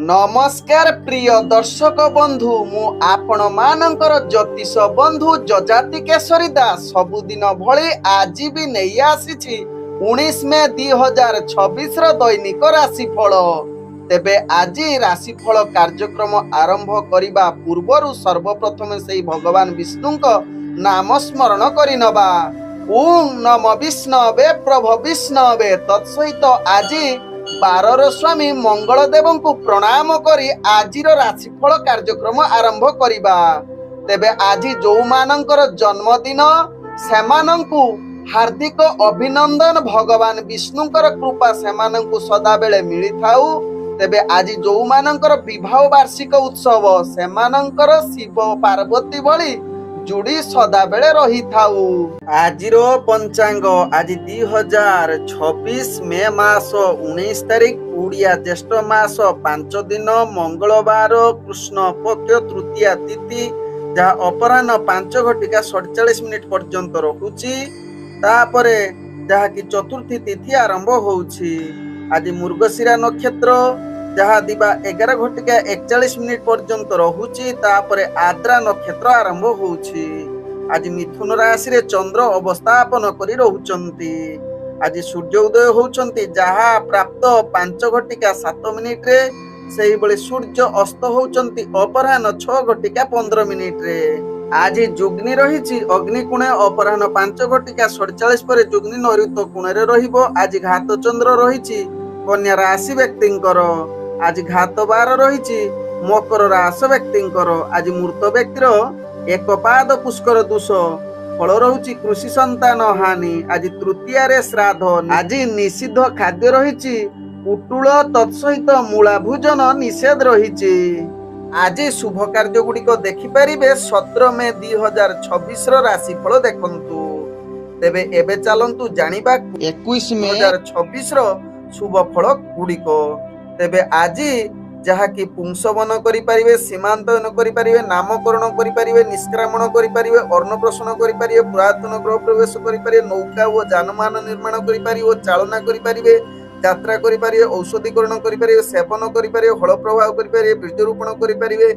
नमस्कार प्रिय दर्शक बंधु मु आपण मानकर ज्योतिष बंधु जजाति केशरी दास सबुदिन भली आज भी नहीं आसी 19 मे 2026 दैनिक राशिफल। तेबे आज राशिफल कार्यक्रम आरंभ करने पूर्व सर्वप्रथम से भगवान विष्णु नाम स्मरण करनबा। ओं नम विष्णवे प्रभ विष्णवे तत्सहित आज बारर स्वामी मंगल देव को प्रणाम करी आजिर राशिफल कार्यक्रम आरंभ करिबा। तेबे आज जो मानकर जन्मदिन सेमानंकु हार्दिक अभिनंदन। भगवान विष्णुकर कृपा सेमानंकु सदा बेले मिली थाउ। तेबे आज जो मानकर विवाह वार्षिक उत्सव सेमानंकर शिव पार्वती भली जुड़ी सदा बेले रही थाउ। आजिर पंचांग आज 2026 मे मास 19 तारिख उड़िया ज्येष्ठ मास 5 दिन मंगलवार कृष्ण पक्ष तृतीया तिथि जहाँ अपराह्न 5:47 पर्यंत रहुची। तापरे जहाँ की चतुर्थी तिथि आरंभ होउची। आज मृगशिरा नक्षत्र जहाँ दिबा 11:41 पर्यंत रहुची। तापरे आद्रा नक्षत्र आरंभ होउची। आज मिथुन राशि रे चंद्र अवस्थापन करी रहुचंती। आज सूर्य उदय होउचंती जहाँ प्राप्त 5:07 रे सेही बळे सूर्य अस्त होउचंती अपराह्न 6:15 रे। आज जुग्नि रहिछि अग्निकोण अपराह्न 5:47 पर जुग्नि नैऋत्य कोण रे रहिबो। आज घात चंद्र रहिछि कन्या राशि व्यक्तिंकर। आज घात बार रहिछि मकर राशि व्यक्तिंकर। आज मृत व्यक्तिर एक पाद पुष्कर दोष फल रहुछि कृषि संतान हानि। आज तृतीया रे श्राद्ध। आज निषिद्ध खाद्य रहिछि पुटुळ तत्सहित मूला भोजन निषेध रहिछि। आज शुभ कार्य गुड़िक देखिपारे 17 मे 2026 राशिफल देखंतु। तेबे एबे चलंतु जानिबा 21 मे 2026 शुभ फल गुड़िक। तेबे आज जहा कि पुंसवन करि परिबे, सीमांतन करि परिबे, नामकरण करि परिबे, निष्क्रामण करि परिबे, अर्णप्रशन करि परिबे, पुरातन गृह प्रवेश करि परिबे, नौका व जानमान निर्माण करि परिबे, चालना करि परिबे, यात्रा करि परिबे, औषधीकरण करि परिबे, सेवन करि परिबे, हल प्रभाव करि परिबे, बीजरोपण करि परिबे,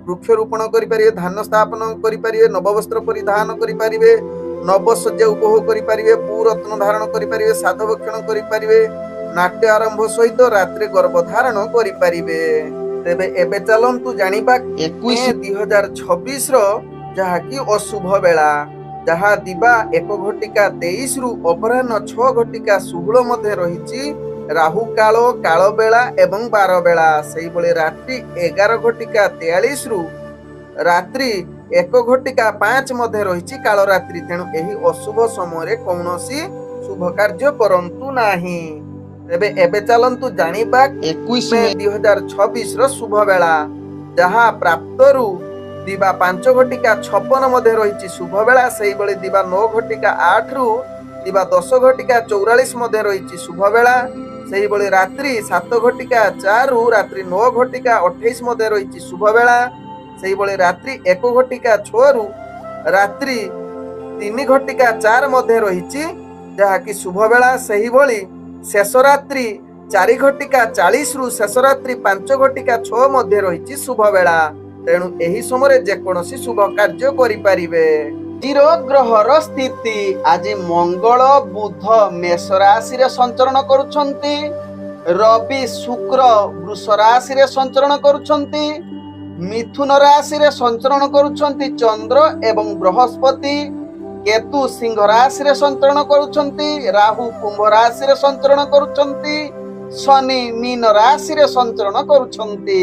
वृक्षरोपण करि परिबे, धान स्थापन करि परिबे, नववस्त्र परिधान करि परिबे, नवसज्जा उपभोग करि परिबे, पूरत्न धारण करि परिबे, साधभक्षण करि परिबे, नाट्य आरंभ सहित रात्रि गर्भधारण करि परिबे। तेबे एबे चलंतु जानिबा 21 2026 जहा कि अशुभ बेला जहा दिबा 1:23 रु अपराह्न 6:16 मध्ये रहिछि राहु काल काल बेला एवं 12 बेला। सेही बळे रात्रि 11:43 रु रात्रि 1:05 मध्ये रहिछि काल रात्रि। तेणु एही अशुभ समय रे कौनसी शुभ कार्य करंतु नाही। तेबे एबे चलंतु जानिबा 21 मे 2026 शुभ बेला जहा प्राप्त रु दिबा 5:56 मध्ये रहिछि शुभ बेला। सेही बळे दिबा 9:08 रु दिबा 10:44 मध्ये रहिछि शुभ बेला। सेही बळे रात्रि 7:04 रु रात्रि 9:28 मध्ये रहिछि शुभ बेला। सेही बळे रात्रि 1:06 रु रात्रि 3:04 मध्ये रहिछि जहा कि शुभ बेला। सेही बळे शेष रात्रि 4:40 रु शेष रात्रि 5:06 मध्ये रहिछि शुभ बेला। तेणु एही समय जेकोसी शुभ कार्य करि परिबे। जीरो ग्रहर स्थिति आज मंगल बुध मेष राशि रे संचरण करुछंती, रवि शुक्र वृष राशि रे संचरण करुछंती, मिथुन राशि रे संचरण करुछंती चंद्र एवं बृहस्पति, केतु सिंह राशि रे संचरण करुछंती, राहु कुंभ राशि रे संचरण करुछंती, शनि मीन राशि रे संचरण करुछंती।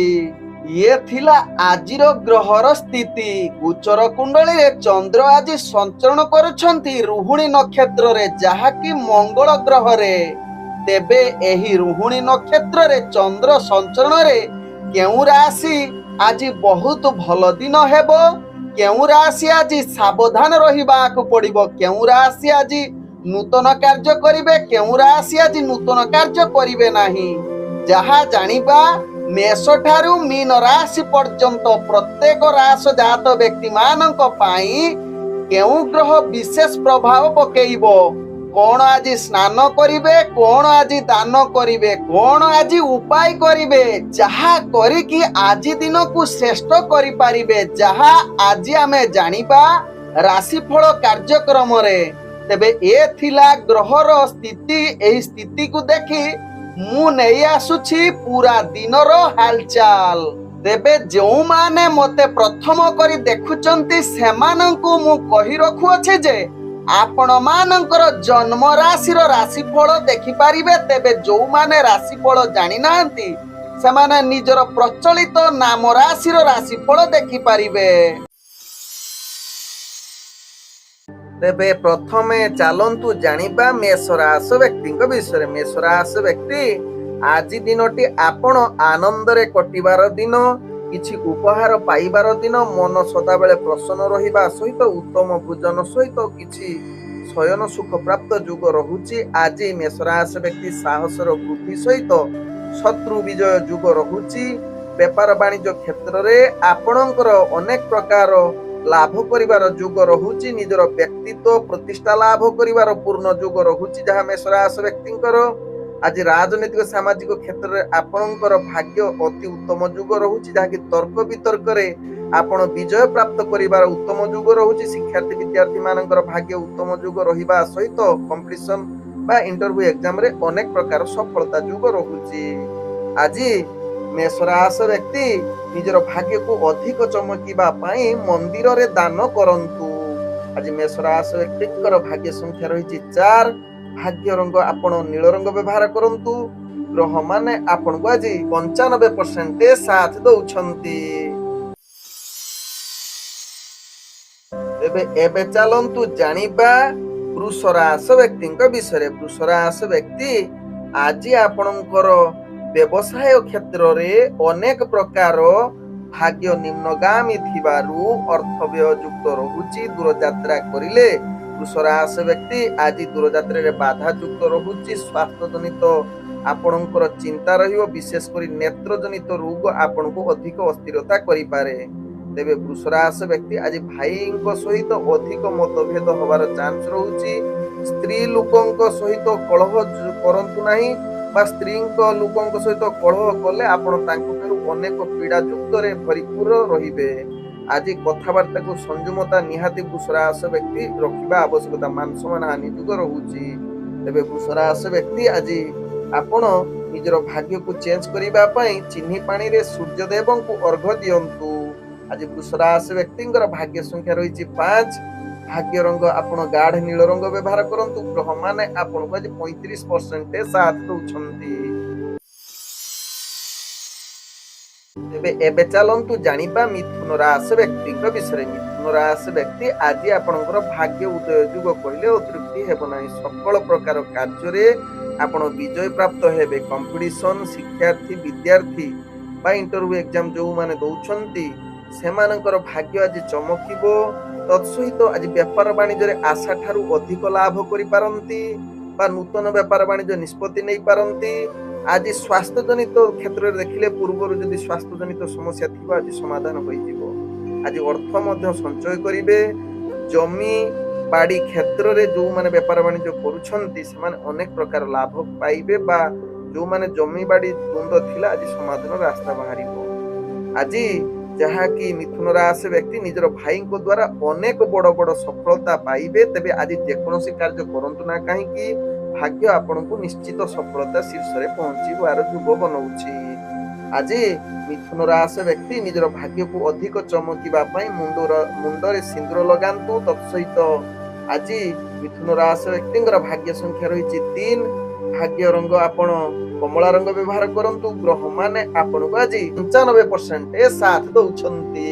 ये थिला आजिर ग्रहर स्थिति। गोचर कुंडली रे चंद्र आज संचरण करुछंती रोहिणी नक्षत्र रे जहा कि मंगल ग्रह रे। तेबे एही रोहिणी नक्षत्र रे चंद्र संचरण रे केउ राशि आज बहुत भल दिन हेबो, केउ राशि आज सावधान रहिबाक पड़िबो, केउ राशि आज नूतन कार्य करिवे, केउ राशि आज नूतन कार्य करिवे नाही। जहा जानिबा मेष ठारू मीन राशि पर्यंत प्रत्येक राशि जात व्यक्ति मानक पाई केउ ग्रह विशेष प्रभाव पकेइबो କଣ ଆଜି ସ୍ନାନ କରିବେ, କଣ ଆଜି ଦାନ କରିବେ, କଣ ଆଜି ଉପାୟ କରିବେ, ଯାହା କରିକି ଆଜି ଦିନକୁ ଶ୍ରେଷ୍ଠ କରିପାରିବେ, ଯାହା ଆଜି ଆମେ ଜାଣିବା ରାଶିଫଳ କାର୍ଯ୍ୟକ୍ରମରେ। ତେବେ ଏ ଥିଲା ଗ୍ରହର ସ୍ଥିତି। ଏହି ସ୍ଥିତିକୁ ଦେଖି ମୁଁ ନେଇ ଆସୁଛି ପୁରା ଦିନର ହାଲଚାଲ। ତେବେ ଯେଉଁମାନେ ମତେ ପ୍ରଥମ କରି ଦେଖୁଛନ୍ତି ସେମାନଙ୍କୁ ମୁଁ କହି ରଖୁଅଛି ଯେ ଆପଣ ମାନଙ୍କର ଜନ୍ମ ରାଶିର ରାଶିଫଳ ଦେଖିପାରିବେ। ତେବେ ଯେଉଁମାନେ ରାଶିଫଳ ଜାଣିନାହାନ୍ତି ସେମାନେ ନିଜର ପ୍ରଚଳିତ ନାମ ରାଶିର ରାଶିଫଳ ଦେଖିପାରିବେ। ତେବେ ପ୍ରଥମେ ଚାଲନ୍ତୁ ଜାଣିବା ମେଷ ରାଶି ବ୍ୟକ୍ତିଙ୍କ ବିଷୟରେ। ମେଷ ରାଶି ବ୍ୟକ୍ତି, ଆଜି ଦିନଟି ଆପଣ ଆନନ୍ଦରେ କଟିବାର ଦିନ, କିଛି ଉପହାର ପାଇବାର ଦିନ, ମନ ସଦାବେଳେ ପ୍ରସନ୍ନ ରହିବା ସହିତ ଉତ୍ତମ ଭୋଜନ ସହିତ କିଛି ଶୟନ ସୁଖ ପ୍ରାପ୍ତ ଯୁଗ ରହୁଛି। ଆଜି ମେଷ ରାଶି ବ୍ୟକ୍ତି ସାହସର ବୃଦ୍ଧି ସହିତ ଶତ୍ରୁ ବିଜୟ ଯୁଗ ରହୁଛି। ବେପାର ବାଣିଜ୍ୟ କ୍ଷେତ୍ରରେ ଆପଣଙ୍କର ଅନେକ ପ୍ରକାର ଲାଭ କରିବାର ଯୁଗ ରହୁଛି। ନିଜର ବ୍ୟକ୍ତିତ୍ୱ ପ୍ରତିଷ୍ଠା ଲାଭ କରିବାର ପୂର୍ଣ୍ଣ ଯୁଗ ରହୁଛି ଯାହା ମେଷ ରାଶି ବ୍ୟକ୍ତିଙ୍କର। ଆଜି ରାଜନୈତିକ ସାମାଜିକ କ୍ଷେତ୍ରରେ ଆପଣଙ୍କର ଭାଗ୍ୟ ଅତି ଉତ୍ତମ ଯୁଗ ରହୁଛି, ଯାହାକି ତର୍କ ବିତର୍କରେ ଆପଣ ବିଜୟ ପ୍ରାପ୍ତ କରିବାର ଉତ୍ତମ ଯୁଗ ରହୁଛି। ଶିକ୍ଷାର୍ଥୀ ବିଦ୍ୟାର୍ଥୀ ମାନଙ୍କର ଭାଗ୍ୟ ଉତ୍ତମ ଯୁଗ ରହିବା ସହିତ କମ୍ପିଟିସନ ବା ଇଣ୍ଟରଭ୍ୟୁ ଏକ୍ସାମରେ ଅନେକ ପ୍ରକାର ସଫଳତା ଯୁଗ ରହୁଛି। ଆଜି ମେଷ ରାଶି ବ୍ୟକ୍ତି ନିଜର ଭାଗ୍ୟକୁ ଅଧିକ ଚମକିବା ପାଇଁ ମନ୍ଦିରରେ ଦାନ କରନ୍ତୁ। ଆଜି ମେଷ ରାଶି ବ୍ୟକ୍ତିଙ୍କର ଭାଗ୍ୟ ସଂଖ୍ୟା ରହିଛି 4। ଭାଗ୍ୟ ରଙ୍ଗ ଆପଣ ନୀଳ ରଙ୍ଗ ବ୍ୟବହାର କରନ୍ତୁ। ଗ୍ରହ ମାନେ ଆପଣଙ୍କୁ ଆଜି 95% ସାଥ ଦଉଛନ୍ତି। ଏବେ ଚାଲନ୍ତୁ ଜାଣିବା ବୃଷ ରାଶି ବ୍ୟକ୍ତିଙ୍କ ବିଷୟରେ। ବୃଷ ରାଶି ବ୍ୟକ୍ତି, ଆଜି ଆପଣଙ୍କର ବ୍ୟବସାୟ କ୍ଷେତ୍ରରେ ଅନେକ ପ୍ରକାର ଭାଗ୍ୟ ନିମ୍ନଗାମୀ ଥିବାରୁ ଅର୍ଥ ବ୍ୟୟ ଯୁକ୍ତ ରହୁଛି। ଦୂରଯାତ୍ରା କରିଲେ ବୃଷ ରାଶି ବ୍ୟକ୍ତି ଆଜି ଦୂରଯାତ୍ରାରେ ବାଧା ଯୁକ୍ତ ରହୁଛି। ସ୍ୱାସ୍ଥ୍ୟ ଜନିତ ଆପଣଙ୍କର ଚିନ୍ତା ରହିବ, ବିଶେଷ କରି ନେତ୍ର ଜନିତ ରୋଗ ଆପଣଙ୍କୁ ଅଧିକ ଅସ୍ଥିରତା କରିପାରେ। ତେବେ ବୃଷ ରାଶି ବ୍ୟକ୍ତି ଆଜି ଭାଇଙ୍କ ସହିତ ଅଧିକ ମତଭେଦ ହବାର ଚାନ୍ସ ରହୁଛି। ସ୍ତ୍ରୀ ଲୋକଙ୍କ ସହିତ କଳହ କରନ୍ତୁ ନାହିଁ, ବା ସ୍ତ୍ରୀଙ୍କ ଲୋକଙ୍କ ସହିତ କଳହ କଲେ ଆପଣ ତାଙ୍କଠାରୁ ଅନେକ ପୀଡା ଯୁକ୍ତରେ ଭରିପୂର ରହିବେ। ଆଜି କଥାବାର୍ତ୍ତାକୁ ସଂଯମତା ନିହାତି ବୃଷ ରାଶି ବ୍ୟକ୍ତି ରଖିବା ଆବଶ୍ୟକତା। ମାନ ସମ୍ମାନ ହାନି ଯୁଗ ରହୁଛି। ତେବେ ବୃଷ ରାଶି ବ୍ୟକ୍ତି ଆଜି ଆପଣ ନିଜର ଭାଗ୍ୟକୁ ଚେଞ୍ଜ କରିବା ପାଇଁ ଚିନି ପାଣିରେ ସୂର୍ଯ୍ୟଦେବଙ୍କୁ ଅର୍ଘ୍ୟ ଦିଅନ୍ତୁ। ଆଜି ବୃଷ ରାଶି ବ୍ୟକ୍ତିଙ୍କର ଭାଗ୍ୟ ସଂଖ୍ୟା ରହିଛି 5। ଭାଗ୍ୟ ରଙ୍ଗ ଆପଣ ଗାଢ ନୀଳ ରଙ୍ଗ ବ୍ୟବହାର କରନ୍ତୁ। ଗ୍ରହ ମାନେ ଆପଣଙ୍କୁ ଆଜି 35% ସାଥ ଦଉଛନ୍ତି। ଏବେ ଚାଲନ୍ତୁ ଜାଣିବା ମିଥୁନ ରାଶି ବ୍ୟକ୍ତିଙ୍କ ବିଷୟରେ। ମିଥୁନ ରାଶି ବ୍ୟକ୍ତି, ଆଜି ଆପଣଙ୍କର ଭାଗ୍ୟ ଉଦୟ ଯୁଗ କହିଲେ ଅତୃପ୍ତି ହେବ ନାହିଁ। ସକଳ ପ୍ରକାର କାର୍ଯ୍ୟରେ ଆପଣ ବିଜୟ ପ୍ରାପ୍ତ ହେବେ। କମ୍ପିଟିସନ, ଶିକ୍ଷାର୍ଥୀ ବିଦ୍ୟାର୍ଥୀ ବା ଇଣ୍ଟରଭ୍ୟୁ ଏକ୍ସାମ ଯୋଉମାନେ ଦଉଛନ୍ତି ସେମାନଙ୍କର ଭାଗ୍ୟ ଆଜି ଚମକିବ। ତତ୍ସହିତ ଆଜି ବେପାର ବାଣିଜ୍ୟରେ ଆଶା ଠାରୁ ଅଧିକ ଲାଭ କରିପାରନ୍ତି ବା ନୂତନ ବେପାର ବାଣିଜ୍ୟ ନିଷ୍ପତ୍ତି ନେଇ ପାରନ୍ତି। ଆଜି ସ୍ୱାସ୍ଥ୍ୟ ଜନିତ କ୍ଷେତ୍ରରେ ଦେଖିଲେ ପୂର୍ବରୁ ଯଦି ସ୍ୱାସ୍ଥ୍ୟ ଜନିତ ସମସ୍ୟା ଥିବ ଆଜି ସମାଧାନ ହୋଇଯିବ। ଆଜି ଅର୍ଥ ମଧ୍ୟ ସଞ୍ଚୟ କରିବେ। ଜମି ବାଡି କ୍ଷେତ୍ରରେ ଯୋଉମାନେ ବେପାର ବାଣିଜ୍ୟ କରୁଛନ୍ତି ସେମାନେ ଅନେକ ପ୍ରକାର ଲାଭ ପାଇବେ, ବା ଯୋଉମାନେ ଜମି ବାଡି ଦ୍ୱନ୍ଦ୍ୱ ଥିଲା ଆଜି ସମାଧାନର ରାସ୍ତା ବାହାରିବ। ଆଜି ଯାହାକି ମିଥୁନ ରାଶି ବ୍ୟକ୍ତି ନିଜର ଭାଇଙ୍କ ଦ୍ୱାରା ଅନେକ ବଡ ବଡ ସଫଳତା ପାଇବେ। ତେବେ ଆଜି ଯେକୌଣସି କାର୍ଯ୍ୟ କରନ୍ତୁ ନା କାହିଁକି ଭାଗ୍ୟ ଆପଣଙ୍କୁ ନିଶ୍ଚିତ ସଫଳତା ଶୀର୍ଷରେ ପହଞ୍ଚିବାର ଯୁଗ ବନଉଛି। ଆଜି ମିଥୁନ ରାଶି ବ୍ୟକ୍ତି ନିଜର ଭାଗ୍ୟକୁ ଅଧିକ ଚମକିବା ପାଇଁ ମୁଣ୍ଡରେ ସିନ୍ଦୁର ଲଗାନ୍ତୁ। ତତ୍ସହିତ ଆଜି ମିଥୁନ ରାଶି ବ୍ୟକ୍ତିଙ୍କର ଭାଗ୍ୟ ସଂଖ୍ୟା ରହିଛି 3। ଭାଗ୍ୟ ରଙ୍ଗ ଆପଣ କମଳା ରଙ୍ଗ ବ୍ୟବହାର କରନ୍ତୁ। ଗ୍ରହ ମାନେ ଆପଣଙ୍କୁ ଆଜି 95% ସାଥ ଦଉଛନ୍ତି।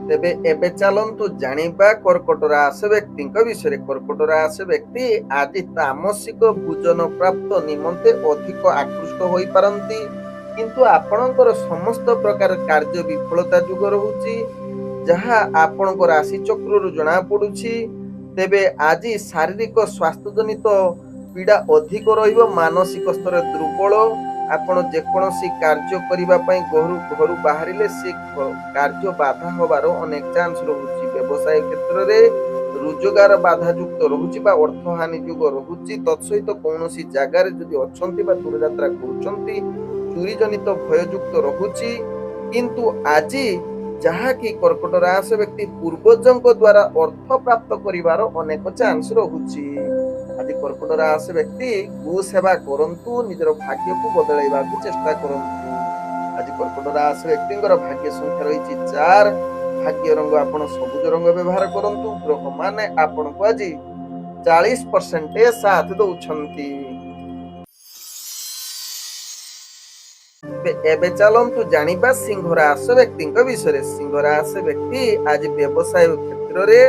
ତେବେ ଏବେ ଚାଲନ୍ତୁ ଜାଣିବା କର୍କଟ ରାଶି ବ୍ୟକ୍ତିଙ୍କ ବିଷୟରେ। କର୍କଟ ରାଶି ବ୍ୟକ୍ତି ଆଜି ତାମସିକ ଭୋଜନ ପ୍ରାପ୍ତ ନିମନ୍ତେ ଅଧିକ ଆକୃଷ୍ଟ ହୋଇପାରନ୍ତି, କିନ୍ତୁ ଆପଣଙ୍କର ସମସ୍ତ ପ୍ରକାର କାର୍ଯ୍ୟ ବିଫଳତା ଯୁଗ ରହୁଛି ଯାହା ଆପଣଙ୍କ ରାଶି ଚକ୍ରରୁ ଜଣା ପଡୁଛି। ତେବେ ଆଜି ଶାରୀରିକ ସ୍ୱାସ୍ଥ୍ୟ ଜନିତ ପୀଡା ଅଧିକ ରହିବ। ମାନସିକ ସ୍ତରରେ ଦୁର୍ବଳ। ଆପଣ ଯେକୌଣସି କାର୍ଯ୍ୟ କରିବା ପାଇଁ ଘରୁ ବାହାରିଲେ ସେ କାର୍ଯ୍ୟ ବାଧା ହବାର ଅନେକ ଚାନ୍ସ ରହୁଛି। ବ୍ୟବସାୟ କ୍ଷେତ୍ରରେ ରୋଜଗାର ବାଧାଯୁକ୍ତ ରହୁଛି ବା ଅର୍ଥହାନି ଯୋଗ ରହୁଛି। ତତ୍ସହିତ କୌଣସି ଜାଗାରେ ଯଦି ଅଛନ୍ତି ବା ଦୂରଯାତ୍ରା କରୁଛନ୍ତି ଚୋରି ଜନିତ ଭୟଯୁକ୍ତ ରହୁଛି। କିନ୍ତୁ ଆଜି ଯାହାକି କର୍କଟ ରାଶି ବ୍ୟକ୍ତି ପୂର୍ବଜଙ୍କ ଦ୍ୱାରା ଅର୍ଥ ପ୍ରାପ୍ତ କରିବାର ଅନେକ ଚାନ୍ସ ରହୁଛି। ଆଜି କର୍କଟ ରାଶି ବ୍ୟକ୍ତି ଗୋ ସେବା କରନ୍ତୁ, ନିଜର ଭାଗ୍ୟକୁ ବଦଳାଇବାକୁ ଚେଷ୍ଟା କରନ୍ତୁ। ଆଜି କର୍କଟ ରାଶି ବ୍ୟକ୍ତିଙ୍କର ଭାଗ୍ୟ ସଂଖ୍ୟା ରହିଛି 4। ଭାଗ୍ୟ ରଙ୍ଗ ଆପଣ ସବୁଜ ରଙ୍ଗ ବ୍ୟବହାର କରନ୍ତୁ। ଗ୍ରହମାନେ ଆପଣଙ୍କୁ ଆଜି 40% ସାଥ ଦଉଛନ୍ତି। ଏବେ ଚାଲନ୍ତୁ ଜାଣିବା ସିଂହ ରାଶି ବ୍ୟକ୍ତିଙ୍କ ବିଷୟରେ। ସିଂହ ରାଶି ବ୍ୟକ୍ତି ଆଜି ବ୍ୟବସାୟ କ୍ଷେତ୍ରରେ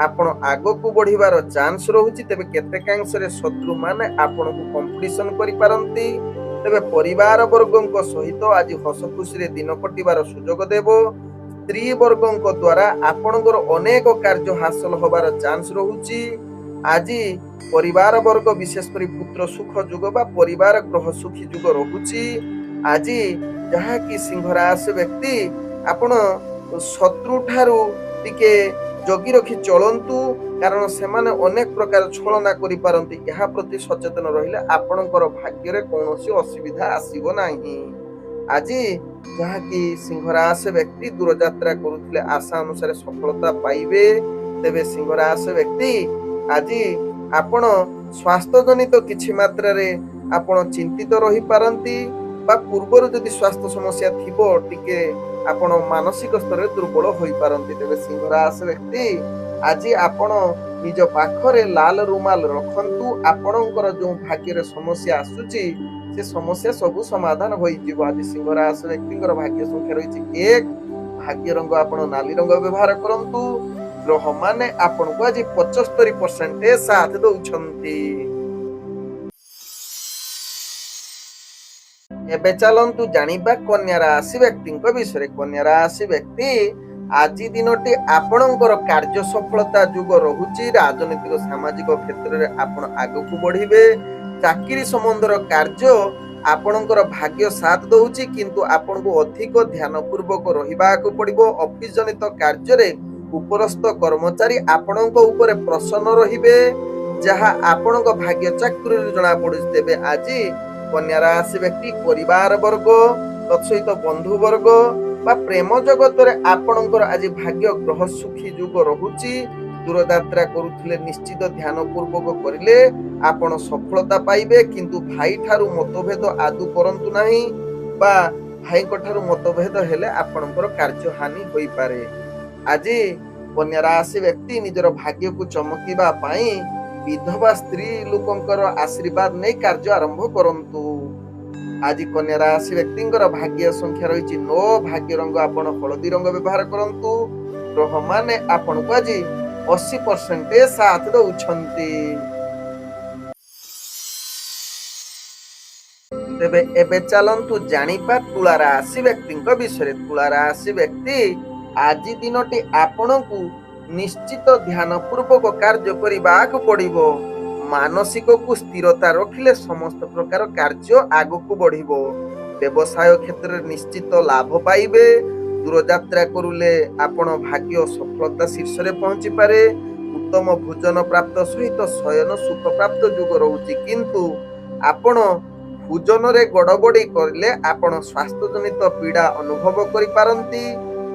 ଆପଣ ଆଗକୁ ବଢିବାର ଚାନ୍ସ ରହୁଛି। ତେବେ କେତେକାଂଶରେ ଶତ୍ରୁ ମାନେ ଆପଣଙ୍କୁ କମ୍ପିଟିସନ କରିପାରନ୍ତି। ତେବେ ପରିବାର ବର୍ଗଙ୍କ ସହିତ ଆଜି ହସ ଖୁସିରେ ଦିନ କଟିବାର ସୁଯୋଗ ଦେବ। ସ୍ତ୍ରୀ ବର୍ଗଙ୍କ ଦ୍ୱାରା ଆପଣଙ୍କର ଅନେକ କାର୍ଯ୍ୟ ହାସଲ ହବାର ଚାନ୍ସ ରହୁଛି। ଆଜି ପରିବାର ବର୍ଗ ବିଶେଷ କରି ପୁତ୍ର ସୁଖ ଯୁଗ ବା ପରିବାର ଗ୍ରହ ସୁଖୀ ଯୁଗ ରହୁଛି। ଆଜି ଯାହାକି ସିଂହ ରାଶି ବ୍ୟକ୍ତି ଆପଣ ଶତ୍ରୁ ଠାରୁ ଟିକେ ଜଗି ରଖି ଚଳନ୍ତୁ, କାରଣ ସେମାନେ ଅନେକ ପ୍ରକାର ଛଳନା କରିପାରନ୍ତି। ଏହା ପ୍ରତି ସଚେତନ ରହିଲେ ଆପଣଙ୍କର ଭାଗ୍ୟରେ କୌଣସି ଅସୁବିଧା ଆସିବ ନାହିଁ। ଆଜି ଯାହାକି ସିଂହ ରାଶି ବ୍ୟକ୍ତି ଦୂରଯାତ୍ରା କରୁଥିଲେ ଆଶା ଅନୁସାରେ ସଫଳତା ପାଇବେ। ତେବେ ସିଂହ ରାଶି ବ୍ୟକ୍ତି ଆଜି ଆପଣ ସ୍ୱାସ୍ଥ୍ୟ ଜନିତ କିଛି ମାତ୍ରାରେ ଆପଣ ଚିନ୍ତିତ ରହିପାରନ୍ତି ବା ପୂର୍ବରୁ ଯଦି ସ୍ୱାସ୍ଥ୍ୟ ସମସ୍ୟା ଥିବ ଟିକେ ଆପଣ ମାନସିକ ସ୍ତରରେ ଦୁର୍ବଳ ହୋଇପାରନ୍ତି। ତେବେ ସିଂହ ରାଶି ବ୍ୟକ୍ତି ଆଜି ଆପଣ ନିଜ ପାଖରେ ଲାଲ ରୁମାଲ ରଖନ୍ତୁ। ଆପଣଙ୍କର ଯେଉଁ ଭାଗ୍ୟରେ ସମସ୍ୟା ଆସୁଛି ସେ ସମସ୍ୟା ସବୁ ସମାଧାନ ହୋଇଯିବ। ଆଜି ସିଂହ ରାଶି ବ୍ୟକ୍ତିଙ୍କର ଭାଗ୍ୟ ସଂଖ୍ୟା ରହିଛି 1। ଭାଗ୍ୟ ରଙ୍ଗ ଆପଣ ନାଲି ରଙ୍ଗ ବ୍ୟବହାର କରନ୍ତୁ। ଗ୍ରହମାନେ ଆପଣଙ୍କୁ ଆଜି 75% ସାଥ ଦଉଛନ୍ତି। ଏବେ ଚାଲନ୍ତୁ ଜାଣିବା କନ୍ୟା ରାଶି ବ୍ୟକ୍ତିଙ୍କ ବିଷୟରେ। କନ୍ୟା ରାଶି ବ୍ୟକ୍ତି ଆଜି ଦିନଟି ଆପଣଙ୍କର କାର୍ଯ୍ୟ ସଫଳତା ଯୁଗ ରହୁଛି। ରାଜନୈତିକ ସାମାଜିକ କ୍ଷେତ୍ରରେ ଆପଣ ଆଗକୁ ବଢିବେ। ଚାକିରି ସମ୍ବନ୍ଧର କାର୍ଯ୍ୟ ଆପଣଙ୍କର ଭାଗ୍ୟ ସାଥ ଦଉଛି, କିନ୍ତୁ ଆପଣଙ୍କୁ ଅଧିକ ଧ୍ୟାନ ପୂର୍ବକ ରହିବାକୁ ପଡିବ। ଅଫିସ ଜନିତ କାର୍ଯ୍ୟରେ ଉପରସ୍ଥ କର୍ମଚାରୀ ଆପଣଙ୍କ ଉପରେ ପ୍ରସନ୍ନ ରହିବେ, ଯାହା ଆପଣଙ୍କ ଭାଗ୍ୟ ଚାକରିରୁ ଜଣା ପଡୁଛି। ତେବେ ଆଜି କନ୍ୟା ରାଶି ବ୍ୟକ୍ତି ପରିବାର ବର୍ଗ ତତ୍ସହିତ ବନ୍ଧୁ ବର୍ଗ ବା ପ୍ରେମ ଜଗତରେ ଆପଣଙ୍କର ଆଜି ଭାଗ୍ୟ ଗ୍ରହ ସୁଖୀ ଯୁଗ ରହୁଛି। ଦୂରଯାତ୍ରା କରୁଥିଲେ ନିଶ୍ଚିତ ଧ୍ୟାନ ପୂର୍ବକ କରିଲେ ଆପଣ ସଫଳତା ପାଇବେ। କିନ୍ତୁ ଭାଇ ଠାରୁ ମତଭେଦ ଆଦୌ କରନ୍ତୁ ନାହିଁ ବା ଭାଇଙ୍କ ଠାରୁ ମତଭେଦ ହେଲେ ଆପଣଙ୍କର କାର୍ଯ୍ୟ ହାନି ହୋଇପାରେ। ଆଜି କନ୍ୟା ରାଶି ବ୍ୟକ୍ତି ନିଜର ଭାଗ୍ୟକୁ ଚମକିବା ପାଇଁ ବିଧବା ସ୍ତ୍ରୀ ଲୋକଙ୍କର ଆଶୀର୍ବାଦ ନେଇ କାର୍ଯ୍ୟ ଆରମ୍ଭ କରନ୍ତୁ। ଆଜି କନ୍ୟା ରାଶି ବ୍ୟକ୍ତିଙ୍କର ଭାଗ୍ୟ ସଂଖ୍ୟା ରହିଛି 9। ଭାଗ୍ୟ ରଙ୍ଗ ଆପଣ ହଳଦୀ ରଙ୍ଗ ବ୍ୟବହାର କରନ୍ତୁ। ଗ୍ରହମାନେ ଆପଣଙ୍କୁ ଆଜି 80% ସାଥ ଦଉଛନ୍ତି। ତେବେ ଏବେ ଚାଲନ୍ତୁ ଜାଣିବା ତୁଳା ରାଶି ବ୍ୟକ୍ତିଙ୍କ ବିଷୟରେ। ତୁଳା ରାଶି ବ୍ୟକ୍ତି ଆଜି ଦିନଟି ଆପଣଙ୍କୁ ନିଶ୍ଚିତ ଧ୍ୟାନ ପୂର୍ବକ କାର୍ଯ୍ୟ କରିବାକୁ ପଡିବ। ମାନସିକକୁ ସ୍ଥିରତା ରଖିଲେ ସମସ୍ତ ପ୍ରକାର କାର୍ଯ୍ୟ ଆଗକୁ ବଢିବ। ବ୍ୟବସାୟ କ୍ଷେତ୍ରରେ ନିଶ୍ଚିତ ଲାଭ ପାଇବେ। ଦୂରଯାତ୍ରା କରୁଲେ ଆପଣ ଭାଗ୍ୟ ସଫଳତା ଶୀର୍ଷରେ ପହଞ୍ଚିପାରେ। ଉତ୍ତମ ଭୋଜନ ପ୍ରାପ୍ତ ସହିତ ଶୟନ ସୁଖ ପ୍ରାପ୍ତ ଯୁଗ ରହୁଛି, କିନ୍ତୁ ଆପଣ ଭୋଜନରେ ଗଡବଡି କରିଲେ ଆପଣ ସ୍ୱାସ୍ଥ୍ୟ ଜନିତ ପୀଡା ଅନୁଭବ କରିପାରନ୍ତି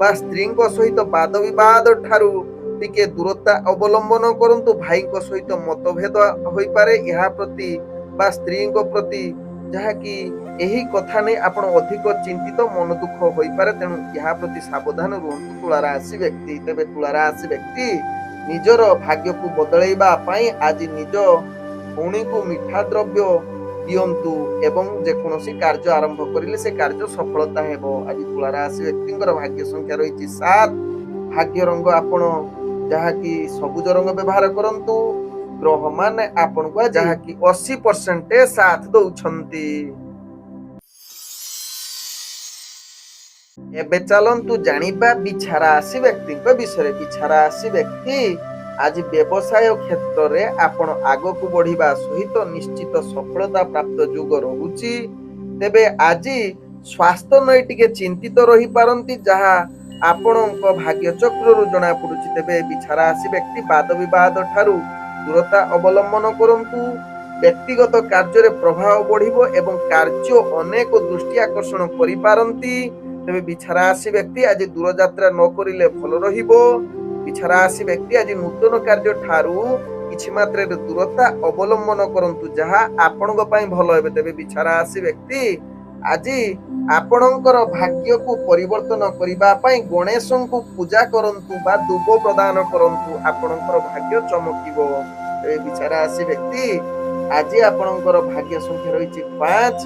ବା ସ୍ତ୍ରୀଙ୍କ ସହିତ ବାଦ ବିବାଦ ଠାରୁ ଟିକେ ଦୂରତା ଅବଲମ୍ବନ କରନ୍ତୁ। ଭାଇଙ୍କ ସହିତ ମତଭେଦ ହୋଇପାରେ, ଏହା ପ୍ରତି ବା ସ୍ତ୍ରୀଙ୍କ ପ୍ରତି ଯାହାକି ଏହି କଥା ନେଇ ଆପଣ ଅଧିକ ଚିନ୍ତିତ, ମନ ଦୁଃଖ ହୋଇପାରେ। ତେଣୁ ଏହା ପ୍ରତି ସାବଧାନ ରୁହନ୍ତୁ ତୁଳା ରାଶି ବ୍ୟକ୍ତି। ତେବେ ତୁଳା ରାଶି ବ୍ୟକ୍ତି ନିଜର ଭାଗ୍ୟକୁ ବଦଳାଇବା ପାଇଁ ଆଜି ନିଜ ଭଉଣୀକୁ ମିଠା ଦ୍ରବ୍ୟ ଦିଅନ୍ତୁ ଏବଂ ଯେକୌଣସି କାର୍ଯ୍ୟ ଆରମ୍ଭ କରିଲେ ସେ କାର୍ଯ୍ୟ ସଫଳତା ହେବ। ଆଜି ତୁଳା ରାଶି ବ୍ୟକ୍ତିଙ୍କର ଭାଗ୍ୟ ସଂଖ୍ୟା ରହିଛି 7। ଭାଗ୍ୟ ରଙ୍ଗ ଆପଣ ଯାହାକି ସବୁଜ ରଙ୍ଗ ବ୍ୟବହାର କରନ୍ତୁ। ଗ୍ରହମାନେ ଆପଣଙ୍କୁ ଯାହାକି 80% ସାଥ ଦଉଛନ୍ତି। ଏବେ ଚାଲନ୍ତୁ ଜାଣିବା ବିଛା ରାଶି ବ୍ୟକ୍ତିଙ୍କ ବିଷୟରେ। ବିଛା ରାଶି ବ୍ୟକ୍ତି ଆଜି ବ୍ୟବସାୟ କ୍ଷେତ୍ରରେ ଆପଣ ଆଗକୁ ବଢିବା ସହିତ ନିଶ୍ଚିତ ସଫଳତା ପ୍ରାପ୍ତ ଯୁଗ ରହୁଛି। ତେବେ ଆଜି ସ୍ୱାସ୍ଥ୍ୟ ନେଇ ଟିକେ ଚିନ୍ତିତ ରହିପାରନ୍ତି, ଯାହା ଆପଣଙ୍କ ଭାଗ୍ୟ ଚକ୍ରରୁ ଜଣା ପଡୁଛି। ତେବେ ବିଛା ରାଶି ବ୍ୟକ୍ତି ବାଦ ବିବାଦ ଠାରୁ ଦୂରତା ଅବଲମ୍ବନ କରନ୍ତୁ। ବ୍ୟକ୍ତିଗତ କାର୍ଯ୍ୟରେ ପ୍ରଭାବ ବଢିବ ଏବଂ କାର୍ଯ୍ୟ ଅନେକ ଦୃଷ୍ଟି ଆକର୍ଷଣ କରିପାରନ୍ତି। ତେବେ ବିଛା ରାଶି ବ୍ୟକ୍ତି ଆଜି ଦୂରଯାତ୍ରା ନ କରିଲେ ଭଲ ରହିବ। ବିଛା ରାଶି ବ୍ୟକ୍ତି ଆଜି ନୂତନ କାର୍ଯ୍ୟ ଠାରୁ କିଛି ମାତ୍ରାରେ ଦୂରତା ଅବଲମ୍ବନ କରନ୍ତୁ, ଯାହା ଆପଣଙ୍କ ପାଇଁ ଭଲ ହେବ। ତେବେ ବିଛା ରାଶି ବ୍ୟକ୍ତି ଆଜି ଆପଣଙ୍କର ଭାଗ୍ୟକୁ ପରିବର୍ତ୍ତନ କରିବା ପାଇଁ ଗଣେଶଙ୍କୁ ପୂଜା କରନ୍ତୁ ବା ଦୁବ ପ୍ରଦାନ କରନ୍ତୁ, ଆପଣଙ୍କର ଭାଗ୍ୟ ଚମକିବ। ତେବେ ବିଛା ରାଶି ବ୍ୟକ୍ତି ଆଜି ଆପଣଙ୍କର ଭାଗ୍ୟ ସଂଖ୍ୟା ରହିଛି 5।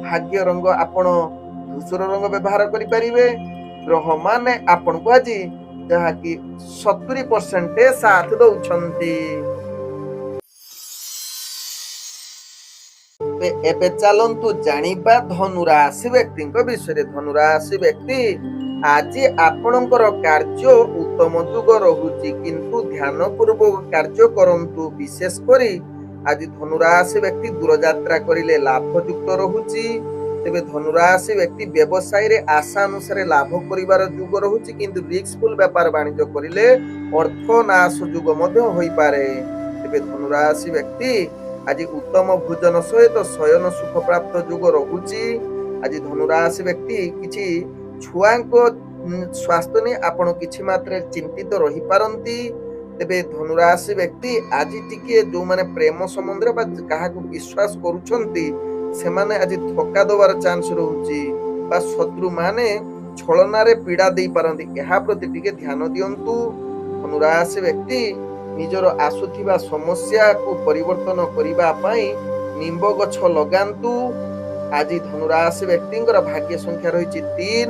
ଭାଗ୍ୟ ରଙ୍ଗ ଆପଣ ଧୂସର ରଙ୍ଗ ବ୍ୟବହାର କରିପାରିବେ। ଗ୍ରହ ମାନେ ଆପଣଙ୍କୁ ଆଜି ଯାହାକି 70% ସାଥ ଦଉଛନ୍ତି। ଏବେ ଚାଲନ୍ତୁ ଜାଣିବା ଧନୁରାଶି ବ୍ୟକ୍ତିଙ୍କ ବିଷୟରେ। ଧନୁରାଶି ବ୍ୟକ୍ତି ଆଜି ଆପଣଙ୍କର କାର୍ଯ୍ୟ ଉତ୍ତମ ଯୁଗ ରହୁଛି, କିନ୍ତୁ ଧ୍ୟାନ ପୂର୍ବକ କାର୍ଯ୍ୟ କରନ୍ତୁ। ବିଶେଷ କରି ଆଜି ଧନୁରାଶି ବ୍ୟକ୍ତି ଦୂରଯାତ୍ରା କରିଲେ ଲାଭଯୁକ୍ତ ରହୁଛି। ତେବେ ଧନୁରାଶି ବ୍ୟକ୍ତି ବ୍ୟବସାୟରେ ଆଶା ଅନୁସାରେ ଲାଭ କରିବାର ଯୁଗ ରହୁଛି, କିନ୍ତୁ ରିସ୍କଫୁଲ ବେପାର ବାଣିଜ୍ୟ କରିଲେ ଅର୍ଥ ନାଶ ଯୁଗ ମଧ୍ୟ ହୋଇପାରେ। ତେବେ ଧନୁରାଶି ବ୍ୟକ୍ତି ଆଜି ଉତ୍ତମ ଭୋଜନ ସହିତ ଶୟନ ସୁଖ ପ୍ରାପ୍ତ ଯୁଗ ରହୁଛି। ଆଜି ଧନୁରାଶି ବ୍ୟକ୍ତି କିଛି ଛୁଆଙ୍କ ସ୍ୱାସ୍ଥ୍ୟ ନେଇ ଆପଣ କିଛି ମାତ୍ରାରେ ଚିନ୍ତିତ ରହିପାରନ୍ତି। ତେବେ ଧନୁରାଶି ବ୍ୟକ୍ତି ଆଜି ଟିକେ ଯୋଉମାନେ ପ୍ରେମ ସମ୍ବନ୍ଧରେ ବା କାହାକୁ ବିଶ୍ୱାସ କରୁଛନ୍ତି, ସେମାନେ ଆଜି ଧୋକା ଦେବାର ଚାନ୍ସ ରହୁଛି ବା ଶତ୍ରୁ ମାନେ ଛଳନାରେ ପୀଡା ଦେଇପାରନ୍ତି। ଏହା ପ୍ରତି ଟିକେ ଧ୍ୟାନ ଦିଅନ୍ତୁ। ଧନୁରାଶି ବ୍ୟକ୍ତି ନିଜର ଆସୁଥିବା ସମସ୍ୟାକୁ ପରିବର୍ତ୍ତନ କରିବା ପାଇଁ ନିମ୍ବ ଗଛ ଲଗାନ୍ତୁ। ଆଜି ଧନୁରାଶି ବ୍ୟକ୍ତିଙ୍କର ଭାଗ୍ୟ ସଂଖ୍ୟା ରହିଛି 3।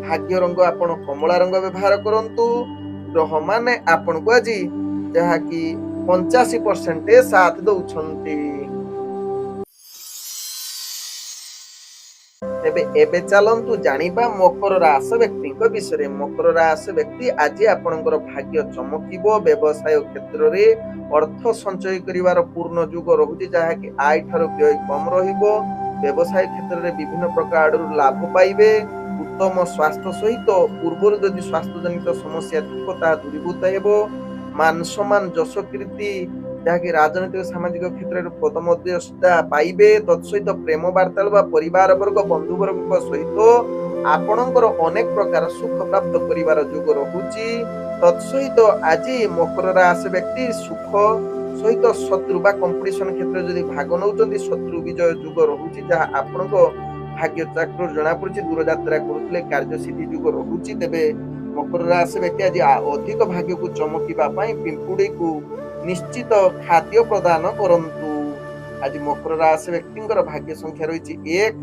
ଭାଗ୍ୟ ରଙ୍ଗ ଆପଣ କମଳା ରଙ୍ଗ ବ୍ୟବହାର କରନ୍ତୁ। ଗ୍ରହ ମାନେ ଆପଣଙ୍କୁ ଆଜି ଯାହାକି 85% ସାଥ ଦଉଛନ୍ତି। ତେବେ ଏବେ ଚାଲନ୍ତୁ ଜାଣିବା ମକର ରାଶି ବ୍ୟକ୍ତିଙ୍କ ବିଷୟରେ। ମକର ରାଶି ବ୍ୟକ୍ତି ଆଜି ଆପଣଙ୍କର ଭାଗ୍ୟ ଚମକିବ। ବ୍ୟବସାୟ କ୍ଷେତ୍ରରେ ଅର୍ଥ ସଞ୍ଚୟ କରିବାର ପୂର୍ଣ୍ଣ ଯୁଗ ରହୁଛି, ଯାହାକି ଆୟ ଠାରୁ ବ୍ୟୟ କମ ରହିବ। ବ୍ୟବସାୟ କ୍ଷେତ୍ରରେ ବିଭିନ୍ନ ପ୍ରକାର ଆଡରୁ ଲାଭ ପାଇବେ। ଉତ୍ତମ ସ୍ୱାସ୍ଥ୍ୟ ସହିତ ପୂର୍ବରୁ ଯଦି ସ୍ୱାସ୍ଥ୍ୟ ଜନିତ ସମସ୍ୟା ଥିବ ତାହା ଦୂରୀଭୂତ ହେବ। ମାନ ସମ୍ମାନ ଯଶ କୀର୍ତ୍ତି ଯାହାକି ରାଜନୈତିକ ସାମାଜିକ କ୍ଷେତ୍ରରେ ପଦମର୍ଯ୍ୟାଦା ପାଇବେ। ତତ୍ସହିତ ପ୍ରେମ ବାର୍ତ୍ତାଳାପ ବା ପରିବାର ବର୍ଗ ବନ୍ଧୁ ବର୍ଗଙ୍କ ସହିତ ଆପଣଙ୍କର ଅନେକ ପ୍ରକାର ସୁଖ ପ୍ରାପ୍ତ କରିବାର ଯୁଗ ରହୁଛି। ତତ୍ସହିତ ଆଜି ମକର ରାଶି ବ୍ୟକ୍ତି ସୁଖ ସହିତ ଶତ୍ରୁ ବା କମ୍ପିଟିସନ କ୍ଷେତ୍ରରେ ଯଦି ଭାଗ ନେଉଛନ୍ତି, ଶତ୍ରୁ ବିଜୟ ଯୁଗ ରହୁଛି, ଯାହା ଆପଣଙ୍କ ଭାଗ୍ୟ ଚକ୍ରରୁ ଜଣା ପଡୁଛି। ଦୂରଯାତ୍ରା କରୁଥିଲେ କାର୍ଯ୍ୟ ସିଦ୍ଧି ଯୁଗ ରହୁଛି। ତେବେ ମକର ରାଶି ବ୍ୟକ୍ତି ଆଜି ଅଧିକ ଭାଗ୍ୟକୁ ଚମକିବା ପାଇଁ ପିମ୍ପୁଡିକୁ ନିଶ୍ଚିତ ଖାଦ୍ୟ ପ୍ରଦାନ କରନ୍ତୁ। ଆଜି ମକର ରାଶି ବ୍ୟକ୍ତିଙ୍କର ଭାଗ୍ୟ ସଂଖ୍ୟା ରହିଛି 1।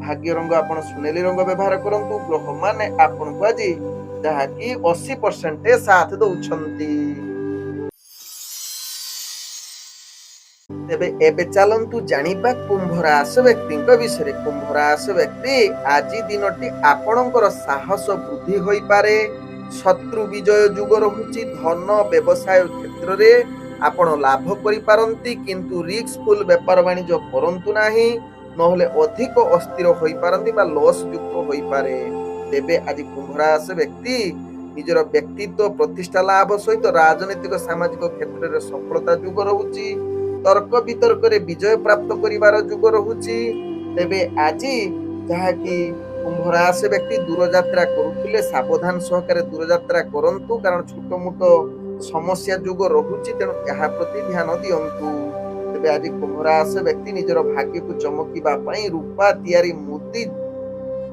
ଭାଗ୍ୟ ରଙ୍ଗ ଆପଣ ସୁନେଲି ରଙ୍ଗ ବ୍ୟବହାର କରନ୍ତୁ। ଗ୍ରହ ମାନେ ଆପଣଙ୍କୁ ଆଜି ଯାହାକି 80% ସାଥ ଦଉଛନ୍ତି। ତେବେ ଏବେ ଚାଲନ୍ତୁ ଜାଣିବା କୁମ୍ଭ ରାଶି ବ୍ୟକ୍ତିଙ୍କ ବିଷୟରେ। କୁମ୍ଭ ରାଶି ବ୍ୟକ୍ତି ଆଜି ଦିନଟି ଆପଣଙ୍କର ସାହସ ବୃଦ୍ଧି ହୋଇପାରେ। ଶତ୍ରୁ ବିଜୟ ଯୁଗ ରହୁଛି। ଧନ ବ୍ୟବସାୟ କ୍ଷେତ୍ରରେ ଆପଣ ଲାଭ କରିପାରନ୍ତି, କିନ୍ତୁ ରିସ୍କଫୁଲ ବେପାର ବାଣିଜ୍ୟ କରନ୍ତୁ ନାହିଁ, ନହେଲେ ଅଧିକ ଅସ୍ଥିର ହୋଇପାରନ୍ତି ବା ଲସ୍ ଯୁକ୍ତ ହୋଇପାରେ। ତେବେ ଆଜି କୁମ୍ଭ ରାଶି ବ୍ୟକ୍ତି ନିଜର ବ୍ୟକ୍ତିତ୍ୱ ପ୍ରତିଷ୍ଠା ଲାଭ ସହିତ ରାଜନୈତିକ ସାମାଜିକ କ୍ଷେତ୍ରରେ ସଫଳତା ଯୁଗ ରହୁଛି। ତର୍କ ବିତର୍କରେ ବିଜୟ ପ୍ରାପ୍ତ କରିବାର ଯୁଗ ରହୁଛି। ତେବେ ଆଜି ଯାହାକି କୁମ୍ଭ ରାଶି ବ୍ୟକ୍ତି ଦୂରଯାତ୍ରା କରୁଥିଲେ ସାବଧାନ ସହକାରେ ଦୂରଯାତ୍ରା କରନ୍ତୁ, କାରଣ ଛୋଟ ମୋଟ ସମସ୍ୟା ଯୁଗ ରହୁଛି, ତେଣୁ ଏହା ପ୍ରତି ଧ୍ୟାନ ଦିଅନ୍ତୁ। ତେବେ ଆଜି କୁମ୍ଭ ରାଶି ବ୍ୟକ୍ତି ନିଜର ଭାଗ୍ୟକୁ ଚମକିବା ପାଇଁ ରୂପା ତିଆରି ମୁଦି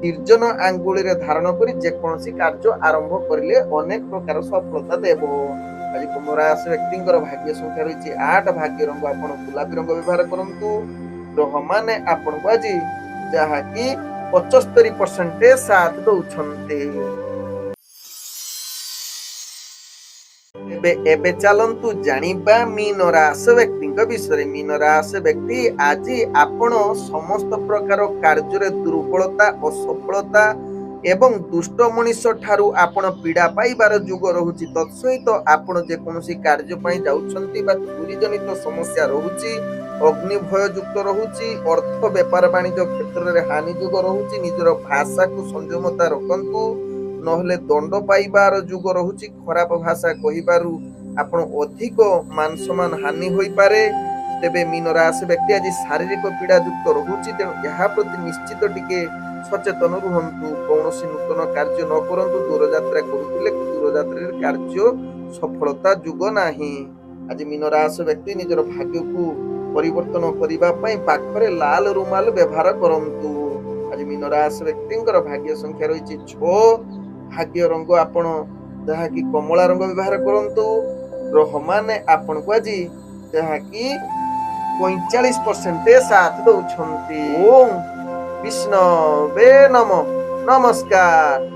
ନିର୍ଜନ ଆଙ୍ଗୁଳିରେ ଧାରଣ କରି ଯେକୌଣସି କାର୍ଯ୍ୟ ଆରମ୍ଭ କରିଲେ ଅନେକ ପ୍ରକାର ସଫଳତା ଦେବ। ଆଜି କୁମ୍ଭ ରାଶି ବ୍ୟକ୍ତିଙ୍କର ଭାଗ୍ୟ ସଂଖ୍ୟା ରହିଛି 8। ଭାଗ୍ୟ ରଙ୍ଗ ଆପଣ ଗୋଲାପୀ ରଙ୍ଗ ବ୍ୟବହାର କରନ୍ତୁ। ଗ୍ରହ ମାନେ ଆପଣଙ୍କୁ ଆଜି ଯାହାକି 75% ସାଥ ଦଉଛନ୍ତି। ଏବେ ଚାଲନ୍ତୁ ଜାଣିବା ମୀନ ରାଶି ବ୍ୟକ୍ତିଙ୍କ ବିଷୟରେ। ମୀନ ରାଶି ବ୍ୟକ୍ତି ଆଜି ଆପଣ ସମସ୍ତ ପ୍ରକାର କାର୍ଯ୍ୟରେ ଦୁର୍ବଳତା, ଅସଫଳତା ଏବଂ ଦୁଷ୍ଟ ମଣିଷ ଠାରୁ ଆପଣ ପୀଡା ପାଇବାର ଯୁଗ ରହୁଛି। ତତ୍ସହିତ ଆପଣ ଯେକୌଣସି କାର୍ଯ୍ୟ ପାଇଁ ଯାଉଛନ୍ତି ବା ଚୋରି ଜନିତ ସମସ୍ୟା ରହୁଛି, ଅଗ୍ନି ଭୟ ଯୁକ୍ତ ରହୁଛି। ଅର୍ଥ ବେପାର ବାଣିଜ୍ୟ କ୍ଷେତ୍ରରେ ହାନି ଯୁଗ ରହୁଛି। ନିଜର ଭାଷାକୁ ସଂଯମତା ରଖନ୍ତୁ। ନହେଲେ ଦଣ୍ଡ ପାଇବାର ଯୁଗ ରହୁଛି। ଖରାପ ଭାଷା କହିବାରୁ ଆପଣ ଅଧିକ ମାନ ସମ୍ମାନ ହାନି ହୋଇପାରେ। ତେବେ ମୀନ ରାଶି ବ୍ୟକ୍ତି ଆଜି ଶାରୀରିକ ପୀଡ଼ା ଯୁକ୍ତ ରହୁଛି, ତେଣୁ ଏହା ପ୍ରତି ନିଶ୍ଚିତ ଟିକେ ସଚେତନ ରୁହନ୍ତୁ। କୌଣସି ନୂତନ କାର୍ଯ୍ୟ ନ କରନ୍ତୁ। ଦୂରଯାତ୍ରା କରୁଥିଲେ ଦୂରଯାତ୍ରାରେ କାର୍ଯ୍ୟ ସଫଳତା ଯୁଗ ନାହିଁ। ଆଜି ମୀନ ରାଶି ବ୍ୟକ୍ତି ନିଜର ଭାଗ୍ୟକୁ ପରିବର୍ତ୍ତନ କରିବା ପାଇଁ ପାଖରେ ଲାଲ ରୁମାଲ ବ୍ୟବହାର କରନ୍ତୁ। ଆଜି ମୀନ ରାଶି ବ୍ୟକ୍ତିଙ୍କର ଭାଗ୍ୟ ସଂଖ୍ୟା ରହିଛି 6। ଭାଗ୍ୟ ରଙ୍ଗ ଆପଣ ଯାହାକି କମଳା ରଙ୍ଗ ବ୍ୟବହାର କରନ୍ତୁ। ଗ୍ରହମାନେ ଆପଣଙ୍କୁ ଆଜି ଯାହାକି 45% ସାଥ ଦଉଛନ୍ତି। ଓମ୍ ବିଷ୍ଣବେ ନମଃ। ନମସ୍କାର।